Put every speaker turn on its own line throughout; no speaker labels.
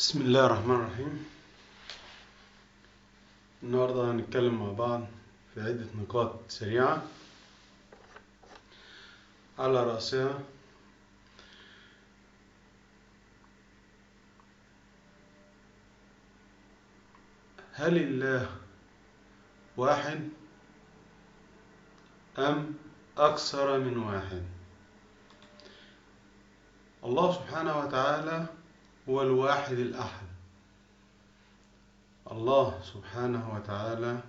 بسم الله الرحمن الرحيم. النهاردة هنتكلم مع بعض في عدة نقاط سريعة، على رأسها هل الله واحد أم أكثر من واحد؟ الله سبحانه وتعالى هو الواحد الأحد. الله سبحانه وتعالى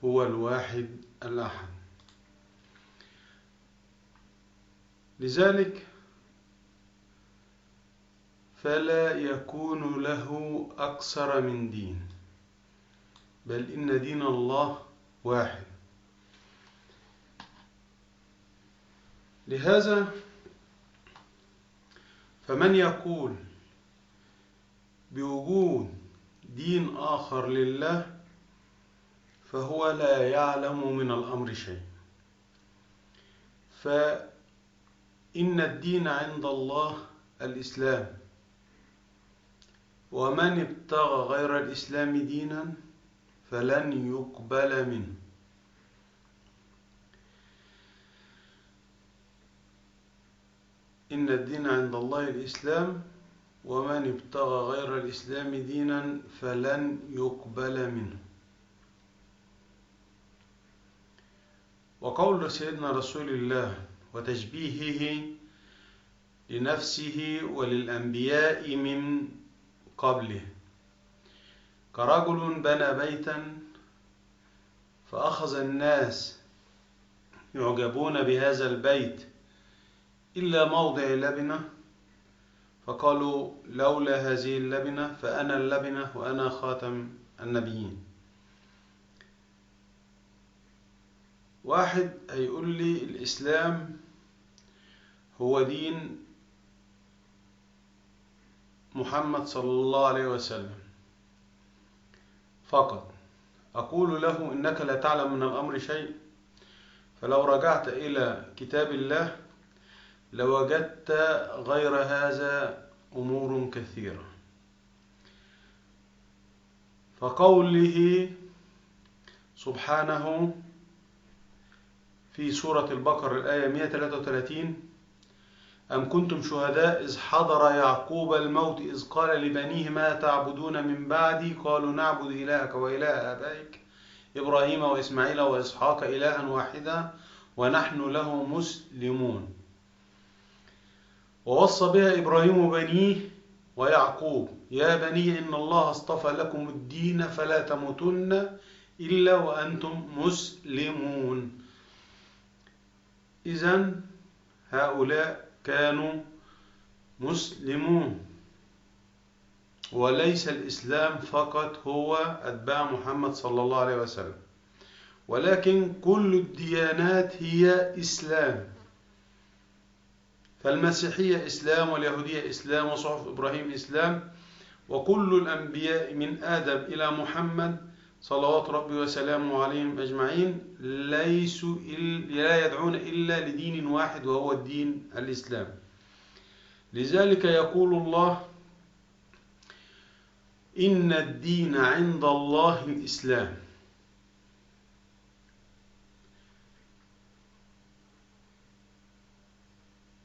هو الواحد الأحد، لذلك فلا يكون له أكثر من دين، بل إن دين الله واحد. لهذا فمن يقول بوجود دين آخر لله فهو لا يعلم من الأمر شيء، فإن الدين عند الله الإسلام، ومن ابتغى غير الإسلام دينا فلن يقبل منه. إن الدين عند الله الإسلام، ومن ابتغى غير الإسلام دينا فلن يقبل منه. وقول سيدنا رسول الله وتشبيهه لنفسه وللأنبياء من قبله: كرجل بنى بيتا فأخذ الناس يعجبون بهذا البيت إلا موضع لبنة، فقالوا لولا هذه اللبنة فأنا اللبنة وأنا خاتم النبيين. واحد هيقول لي الإسلام هو دين محمد صلى الله عليه وسلم فقط. أقول له إنك لا تعلم من الأمر شيء، فلو رجعت إلى كتاب الله لوجدت غير هذا أمور كثيرة. فقوله سبحانه في سورة البقرة الآية 133: أم كنتم شهداء إذ حضر يعقوب الموت إذ قال لبنيه ما تعبدون من بعدي قالوا نعبد إلهك وإله آبائك إبراهيم وإسماعيل وإسحاق إلها واحدا ونحن له مسلمون. ووصى بها إبراهيم بنيه ويعقوب: يا بني إن الله اصطفى لكم الدين فلا تموتن إلا وأنتم مسلمون. إذن هؤلاء كانوا مسلمون، وليس الإسلام فقط هو أتباع محمد صلى الله عليه وسلم، ولكن كل الديانات هي إسلام. فالمسيحية إسلام، واليهودية إسلام، وصحف إبراهيم إسلام، وكل الأنبياء من آدم إلى محمد صلوات ربي وسلامه عليهم أجمعين لا يدعون إلا لدين واحد وهو الدين الإسلام. لذلك يقول الله: إن الدين عند الله الإسلام.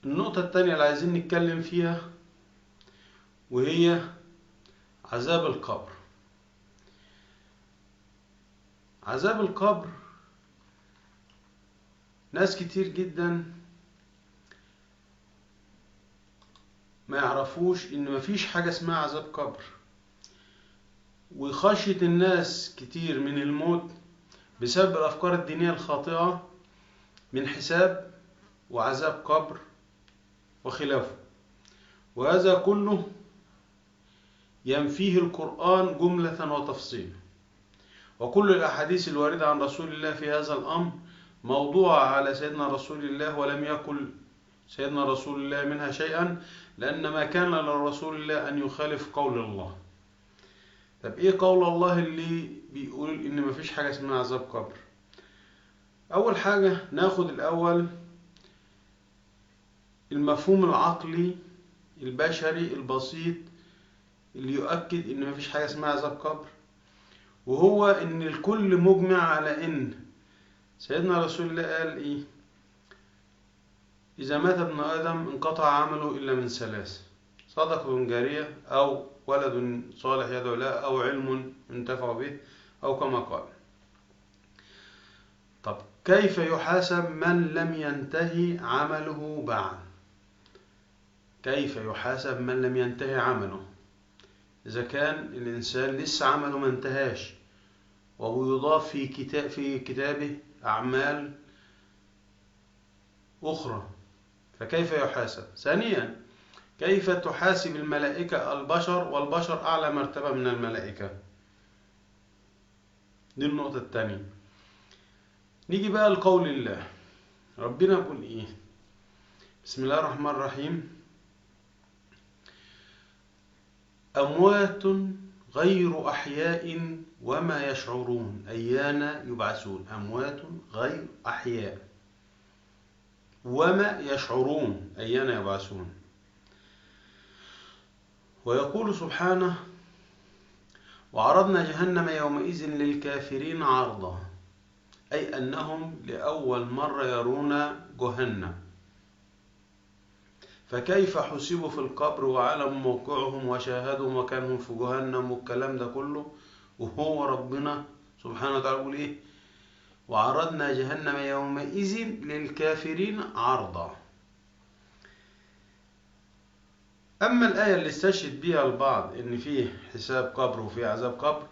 النقطة الثانية اللي عايزين نتكلم فيها وهي عذاب القبر. عذاب القبر ناس كتير جدا ما يعرفوش إن مفيش حاجة اسمها عذاب قبر، وخشية الناس كتير من الموت بسبب الأفكار الدينية الخاطئة من حساب وعذاب قبر وخلافه، وهذا كله ينفيه القرآن جملة وتفصيلا. وكل الأحاديث الواردة عن رسول الله في هذا الأمر موضوعة على سيدنا رسول الله، ولم يقل سيدنا رسول الله منها شيئا، لأن ما كان لرسول الله أن يخالف قول الله. طب إيه قول الله اللي بيقول إن مفيش حاجة اسمها عذاب قبر؟ أول حاجة ناخد الأول المفهوم العقلي البشري البسيط اللي يؤكد إن مفيش حاجة اسمها عذاب قبر، وهو إن الكل مجمع على إن سيدنا رسول الله قال إيه؟ إذا مات ابن آدم انقطع عمله إلا من ثلاث: صدقة جارية، أو ولد صالح يدعو له، أو علم ينتفع به، أو كما قال. طب كيف يحاسب من لم ينتهي عمله بعد؟ كيف يحاسب من لم ينتهي عمله؟ إذا كان الإنسان لسه عمله ما انتهاش ويضاف في كتابه أعمال أخرى، فكيف يحاسب؟ ثانيا، كيف تحاسب الملائكة البشر والبشر أعلى مرتبة من الملائكة؟ دي النقطة الثانية. نيجي بقى لقول الله، ربنا يقول إيه؟ بسم الله الرحمن الرحيم: أموات غير أحياء وما يشعرون أيان يبعثون. أموات غير أحياء وما يشعرون أيان يبعثون. ويقول سبحانه: وعرضنا جهنم يومئذ للكافرين عرضا، أي أنهم لأول مرة يرون جهنم، فكيف حسبوا في القبر وعلموا موقعهم وشاهدوا مكانهم في جهنم والكلام ده كله، وهو ربنا سبحانه وتعالى يقول إيه؟ وعرضنا جهنم يومئذ للكافرين عرضا. أما الآية اللي استشهد بها البعض إن فيه حساب قبر وفيه عذاب قبر،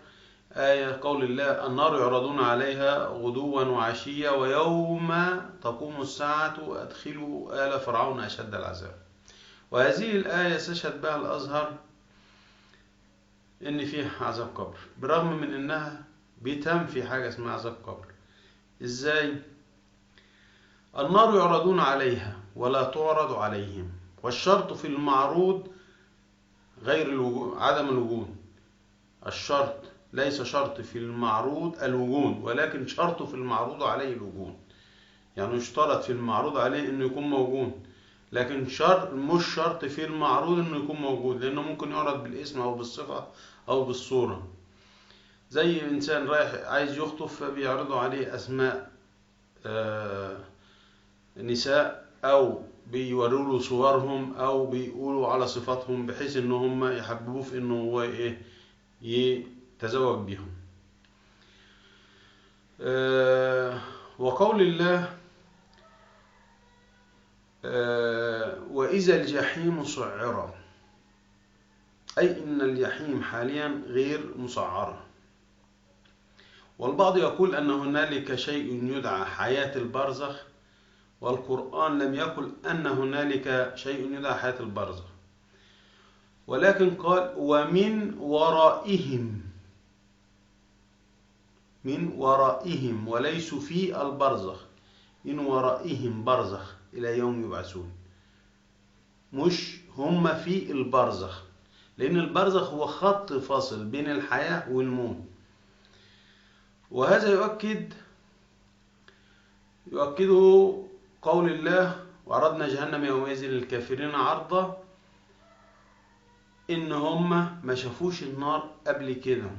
آية قول الله: النار يعرضون عليها غدوا وعشيا ويوم تقوم الساعة أدخلوا آل فرعون أشد العذاب. وهذه الآية استشهد بها الأزهر إن فيه عذاب قبر، برغم من إنها بتنفي حاجة اسمها عذاب قبر. إزاي؟ النار يعرضون عليها ولا تعرض عليهم، والشرط في المعروض غير الوجود، عدم الوجود. الشرط ليس شرط في المعروض الوجود، ولكن شرط في المعروض عليه الوجود. يعني يشترط في المعروض عليه انه يكون موجود، لكن شرط مش شرط في المعروض انه يكون موجود، لانه ممكن يعرض بالاسم او بالصفة او بالصورة. زي انسان رايح عايز يخطب فبيعرضوا عليه اسماء نساء، او بيوروا له صورهم، او بيقولوا على صفاتهم بحيث ان هم يحببوه في انه هو ايه يتزوج بهم. وقول الله: وإذا الجحيم سعرت، أي إن الجحيم حاليا غير مسعرة. والبعض يقول أن هنالك شيء يدعى حياة البرزخ، والقرآن لم يقل أن هنالك شيء يدعى حياة البرزخ، ولكن قال: ومن ورائهم، من ورائهم، وليسوا في البرزخ، من ورائهم برزخ إلى يوم يبعثون، مش هم في البرزخ، لأن البرزخ هو خط فاصل بين الحياة والموت. وهذا يؤكده قول الله: وعرضنا جهنم يومئذ للكافرين عرضا، إن هم ما شافوش النار قبل كده.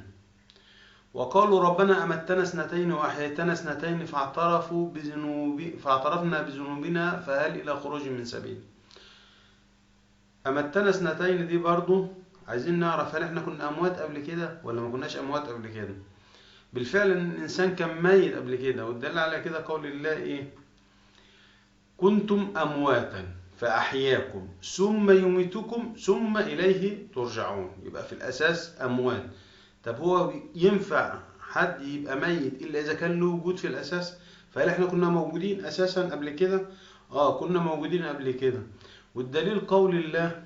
وقالوا: ربنا أمتنا اثنتين وأحييتنا اثنتين فاعترفنا بذنوبنا فهل إلى خروج من سبيل. أمتنا اثنتين دي برضو عايزين نعرف هل احنا كنا أموات قبل كده ولا ما كناش أموات قبل كده. بالفعل الإنسان كان ميت قبل كده، والدليل على كده قول الله إيه؟ كنتم أمواتا فأحياكم ثم يميتكم ثم إليه ترجعون. يبقى في الأساس أموات. طب هو ينفع حد يبقى ميت إلا إذا كان له وجود في الأساس؟ فهل احنا كنا موجودين أساسا قبل كده؟ كنا موجودين قبل كده. والدليل قول الله: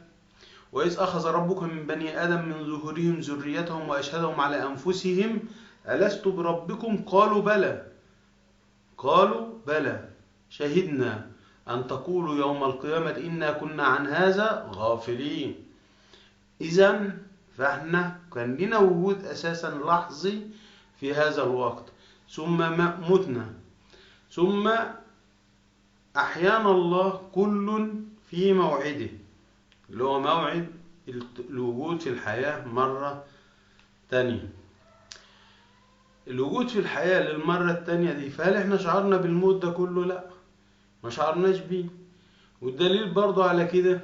وإذ أخذ ربك من بني آدم من ظهورهم ذريتهم وأشهدهم على أنفسهم ألست بربكم قالوا بلى، قالوا بلى شهدنا أن تقولوا يوم القيامة إنا كنا عن هذا غافلين. إذن فإحنا كان لنا وجود أساسا لحظي في هذا الوقت، ثم متنا، ثم أحيانا الله كل في موعده، اللي هو موعد الوجود الوجود في الحياة مرة تانية. الوجود في الحياة للمرة التانية دي، فهل احنا شعرنا بالموت ده كله؟ لا، ما شعرناش بيه. والدليل برضو على كده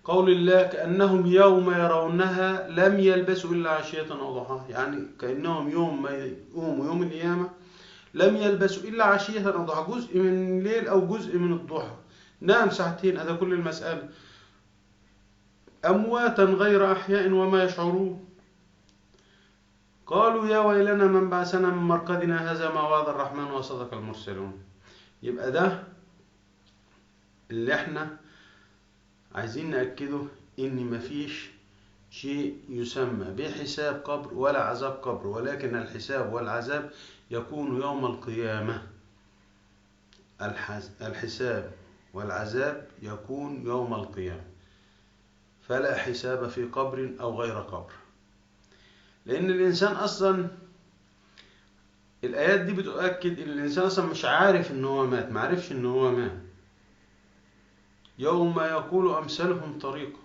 قول الله: كأنهم يوم يرونها لم يلبسوا إلا عشية أو ضحاها. يعني كأنهم يوم ما يقوموا يوم القيامة لم يلبسوا إلا عشية أو ضحاها، جزء من الليل أو جزء من الضحى، نام ساعتين، هذا كل المسألة. أمواتا غير أحياء وما يشعرون. قالوا يا ويلنا من بعثنا من مرقدنا هذا ما وعد الرحمن وصدق المرسلون. يبقى ده اللي احنا عايزين نأكده، ان مفيش شيء يسمى بحساب قبر ولا عذاب قبر، ولكن الحساب والعذاب يكون يوم القيامة. الحساب والعذاب يكون يوم القيامة، فلا حساب في قبر أو غير قبر. لأن الإنسان أصلا، الآيات دي بتؤكد إن الإنسان أصلا مش عارف إن هو مات، معرفش إن هو مات. يوم يقول أمثالهم طريقة،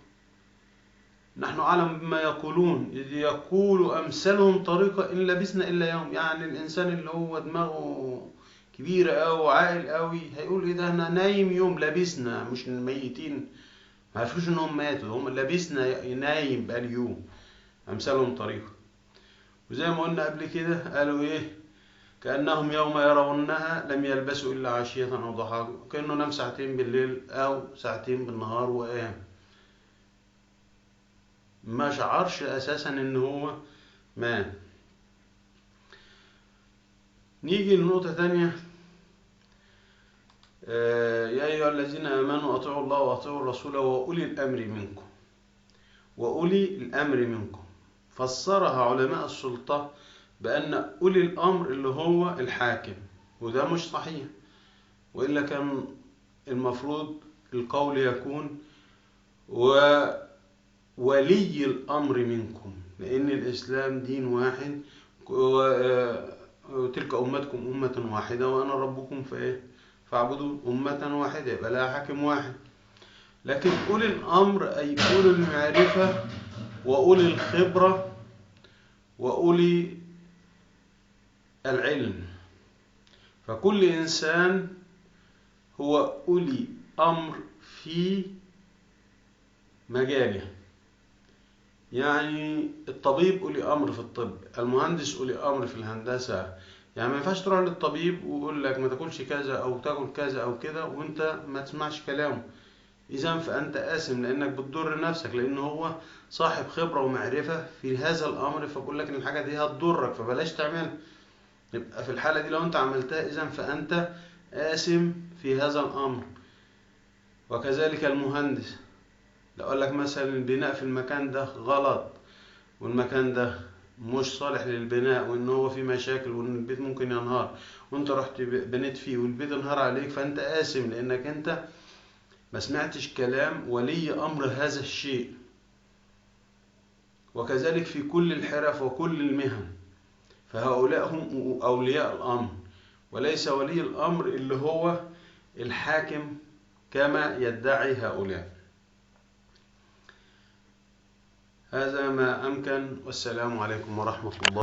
نحن أعلم بما يقولون، إذ يقول أمثالهم طريقة إن لبثنا إلا يوم. يعني الإنسان اللي هو دماغه كبيرة أو عاقل أوي هيقول إيه ده، أنا نايم يوم لبثنا، مش الميتين ما عرفوش إنهم ماتوا، هم لبثنا نايم بقى اليوم. أمثالهم طريقة. وزي ما قلنا قبل كده قالوا إيه؟ كأنهم يوم يرونها لم يلبسوا إلا عشية أو ضحاها، كأنه نام ساعتين بالليل أو ساعتين بالنهار وقام، ما شعرش أساسا إن هو مات. نيجي لنقطة تانية. يا أيها الذين آمنوا أطيعوا الله وأطيعوا الرسول وأولي الأمر منكم. وأولي الأمر منكم فسرها علماء السلطة بأن أولي الأمر اللي هو الحاكم، وده مش صحيح، وإلا كان المفروض القول يكون وولي الأمر منكم، لأن الإسلام دين واحد، وتلك أمتكم أمة واحدة وأنا ربكم فاعبدوا. أمة واحدة يبقى لها حاكم واحد. لكن أولي الأمر أي أولي المعرفة وأولي الخبرة وأولي العلم، فكل إنسان هو أولي أمر في مجاله. يعني الطبيب أولي أمر في الطب، المهندس أولي أمر في الهندسة. يعني ما ينفعش تروح للطبيب ويقول لك ما تاكلش كذا أو تاكل كذا أو كده وأنت ما تسمعش كلامه، إذا فأنت آثم لأنك بتضر نفسك، لأنه هو صاحب خبرة ومعرفة في هذا الأمر، فبقول لك إن الحاجة دي هتضرك فبلاش تعملها. يبقى في الحالة دي لو أنت عملتها إذا فأنت آثم في هذا الأمر. وكذلك المهندس لو قال لك مثلا البناء في المكان ده غلط والمكان ده مش صالح للبناء وإن هو فيه مشاكل وإن البيت ممكن ينهار، وأنت رحت بنيت فيه والبيت انهار عليك، فأنت آثم لأنك أنت ما سمعتش كلام ولي أمر هذا الشيء. وكذلك في كل الحرف وكل المهن، فهؤلاء هم أولياء الأمر، وليس ولي الأمر اللي هو الحاكم كما يدعي هؤلاء. هذا ما أمكن، والسلام عليكم ورحمة الله.